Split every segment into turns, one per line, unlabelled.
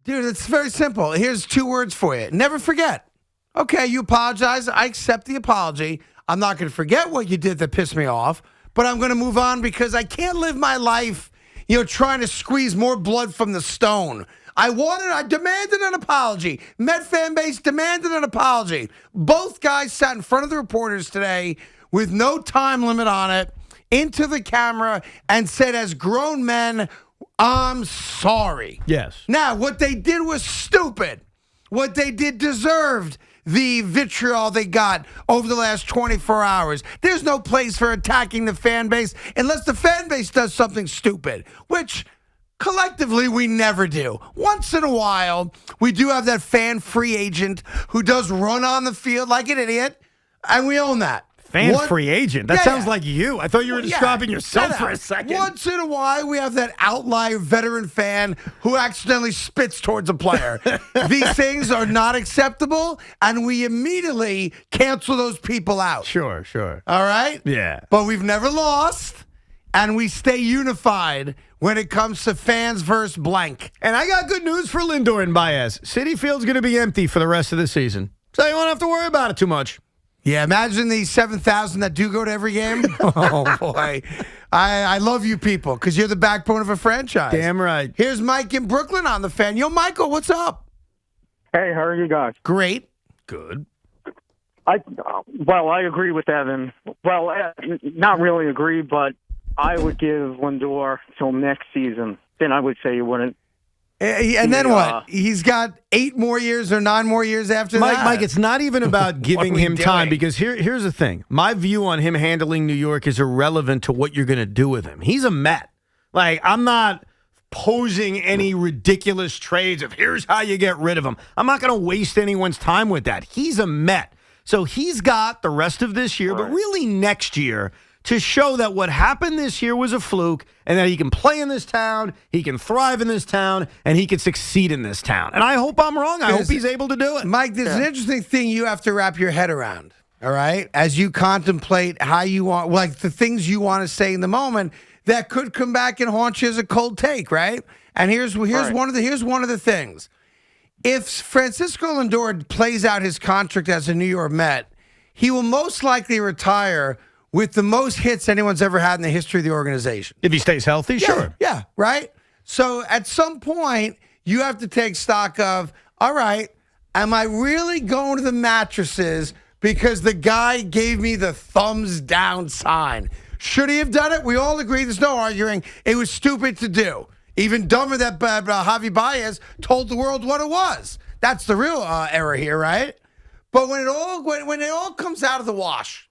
Dude, it's very simple. Here's 2 words for you. Never forget. Okay, you apologize. I accept the apology. I'm not going to forget what you did that pissed me off, but I'm going to move on because I can't live my life, trying to squeeze more blood from the stone. I demanded an apology. Met fan base demanded an apology. Both guys sat in front of the reporters today with no time limit on it, into the camera, and said, as grown men, I'm sorry.
Yes.
Now, what they did was stupid. What they did deserved the vitriol they got over the last 24 hours. There's no place for attacking the fan base unless the fan base does something stupid, which collectively we never do. Once in a while, we do have that fan free agent who does run on the field like an idiot, and we own that.
Free agent? That sounds like you. I thought you were describing yourself for a second.
Once in a while, we have that outlier veteran fan who accidentally spits towards a player. These things are not acceptable, and we immediately cancel those people out.
Sure.
All right?
Yeah.
But we've never lost, and we stay unified when it comes to fans versus blank.
And I got good news for Lindor and Baez. Citi Field's going to be empty for the rest of the season, so you won't have to worry about it too much.
Yeah, imagine the 7,000 that do go to every game. Oh, boy. I love you people because you're the backbone of a franchise.
Damn right.
Here's Mike in Brooklyn on the fan. Yo, Michael, what's up?
Hey, how are you guys?
Great.
Good.
I agree with Evan. Well, not really agree, but I would give Lindor till next season. Then I would say you wouldn't.
And then what? He's got 8 more years or 9 more years after that.
Mike, it's not even about giving him time because here's the thing. My view on him handling New York is irrelevant to what you're going to do with him. He's a Met. Like, I'm not posing any ridiculous trades of here's how you get rid of him. I'm not going to waste anyone's time with that. He's a Met. So he's got the rest of this year, but really next year, to show that what happened this year was a fluke and that he can play in this town, he can thrive in this town, and he can succeed in this town. And I hope I'm wrong. I hope he's able to do it.
Mike, there's an interesting thing you have to wrap your head around, all right, as you contemplate how you want, like the things you want to say in the moment that could come back and haunt you as a cold take, right? And here's one of the things. If Francisco Lindor plays out his contract as a New York Met, he will most likely retire with the most hits anyone's ever had in the history of the organization.
If he stays healthy, sure.
Yeah, right? So at some point, you have to take stock of, all right, am I really going to the mattresses because the guy gave me the thumbs down sign? Should he have done it? We all agree, there's no arguing. It was stupid to do. Even dumber that Javi Baez told the world what it was. That's the real error here, right? But when it all comes out of the wash,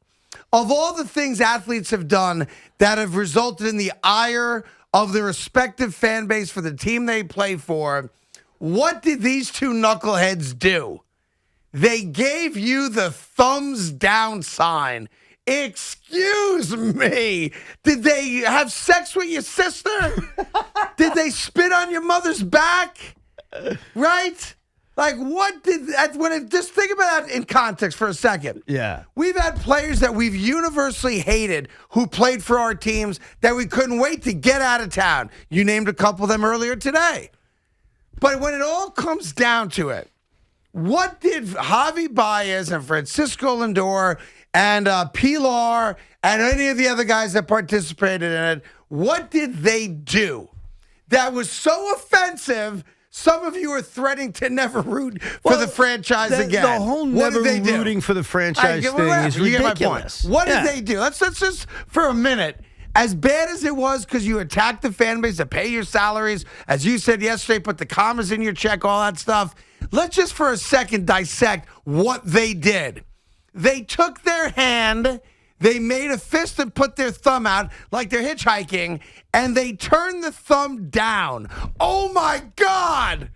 of all the things athletes have done that have resulted in the ire of the respective fan base for the team they play for, what did these 2 knuckleheads do? They gave you the thumbs down sign. Excuse me. Did they have sex with your sister? Did they spit on your mother's back? Right? Like, just think about that in context for a second.
Yeah.
We've had players that we've universally hated who played for our teams that we couldn't wait to get out of town. You named a couple of them earlier today. But when it all comes down to it, what did Javi Baez and Francisco Lindor and Pilar and any of the other guys that participated in it, what did they do that was so offensive? Some of you are threatening to never root for the franchise again.
The whole never rooting for the franchise thing is ridiculous.
What did they do? Let's just, for a minute, as bad as it was because you attacked the fan base to pay your salaries, as you said yesterday, put the commas in your check, all that stuff, let's just for a second dissect what they did. They took their hand, they made a fist and put their thumb out like they're hitchhiking, and they turned the thumb down. Oh, my God.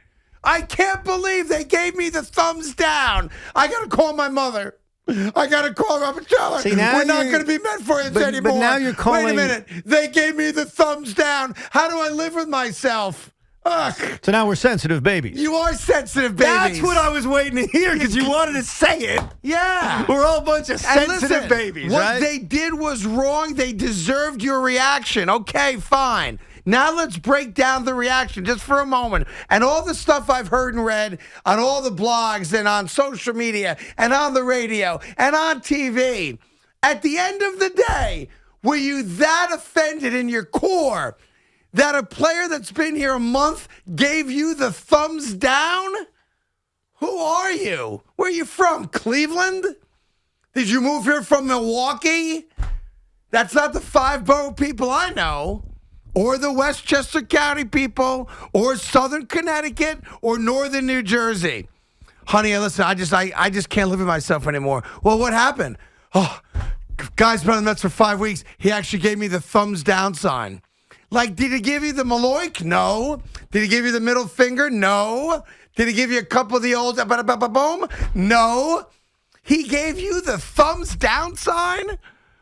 I can't believe they gave me the thumbs down. I got to call my mother. I got to call her up and tell her we're not going to be meant for it anymore.
But now you're calling.
Wait a minute. They gave me the thumbs down. How do I live with myself? Ugh.
So now we're sensitive babies.
You are sensitive babies.
That's what I was waiting to hear because you wanted to say it.
Yeah.
We're all a bunch of sensitive babies,
what
right?
they did was wrong. They deserved your reaction. Okay, fine. Now let's break down the reaction just for a moment. And all the stuff I've heard and read on all the blogs and on social media and on the radio and on TV. At the end of the day, were you that offended in your core that a player that's been here a month gave you the thumbs down? Who are you? Where are you from? Cleveland? Did you move here from Milwaukee? That's not the five-borough people I know, or the Westchester County people, or Southern Connecticut, or Northern New Jersey. Honey, listen, I just can't live with myself anymore. Well, what happened? Oh, guy's been on the Mets for 5 weeks. He actually gave me the thumbs down sign. Like, did he give you the Maloik? No. Did he give you the middle finger? No. Did he give you a couple of the old boom? No. He gave you the thumbs down sign?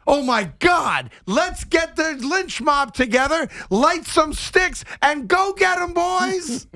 Oh, my God. Let's get the lynch mob together, light some sticks, and go get them, boys.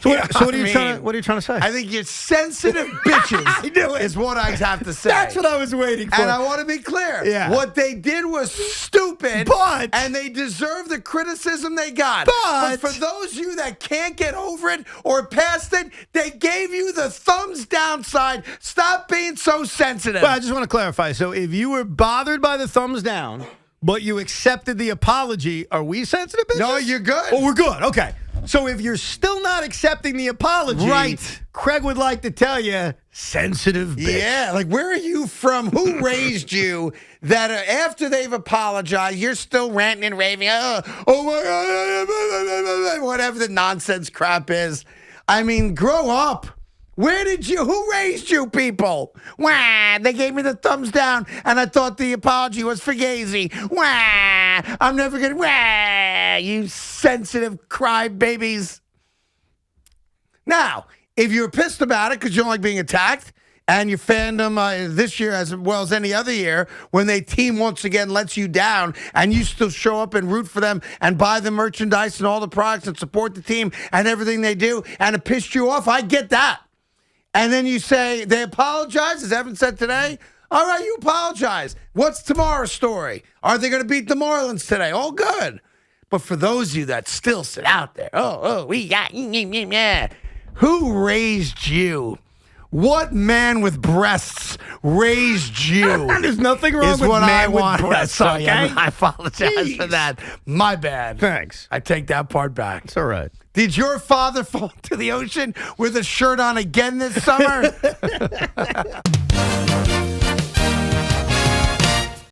So what are you trying to say?
I think you're sensitive bitches.
I knew it.
Is what I have to say.
That's what I was waiting for.
And I want to be clear.
Yeah.
What they did was stupid, and they deserve the criticism they got. But for those of you that can't get over it or past it, they gave you the thumbs down side. Stop being so sensitive.
Well, I just want to clarify. So if you were bothered by the thumbs down, but you accepted the apology, are we sensitive bitches?
No, you're good.
Oh, we're good. Okay. So if you're still not accepting the apology,
right,
Craig would like to tell you, sensitive bitch.
Yeah, like where are you from? Who raised you that after they've apologized, you're still ranting and raving? Oh my God, whatever the nonsense crap is. I mean, grow up. Who raised you people? Wah, they gave me the thumbs down, and I thought the apology was for Gazy. Wah, I'm never going to, wah, you sensitive crybabies. Now, if you're pissed about it because you don't like being attacked, and your fandom this year as well as any other year, when they team once again lets you down and you still show up and root for them and buy the merchandise and all the products and support the team and everything they do, and it pissed you off, I get that. And then you say, they apologize, as Evan said today. All right, you apologize. What's tomorrow's story? Are they going to beat the Marlins today? All good. But for those of you that still sit out there, we got, who raised you? What man with breasts raised you?
There's nothing wrong with man with breasts, okay?
I apologize for that. My bad.
Thanks.
I take that part back.
It's all right.
Did your father fall into the ocean with a shirt on again this summer?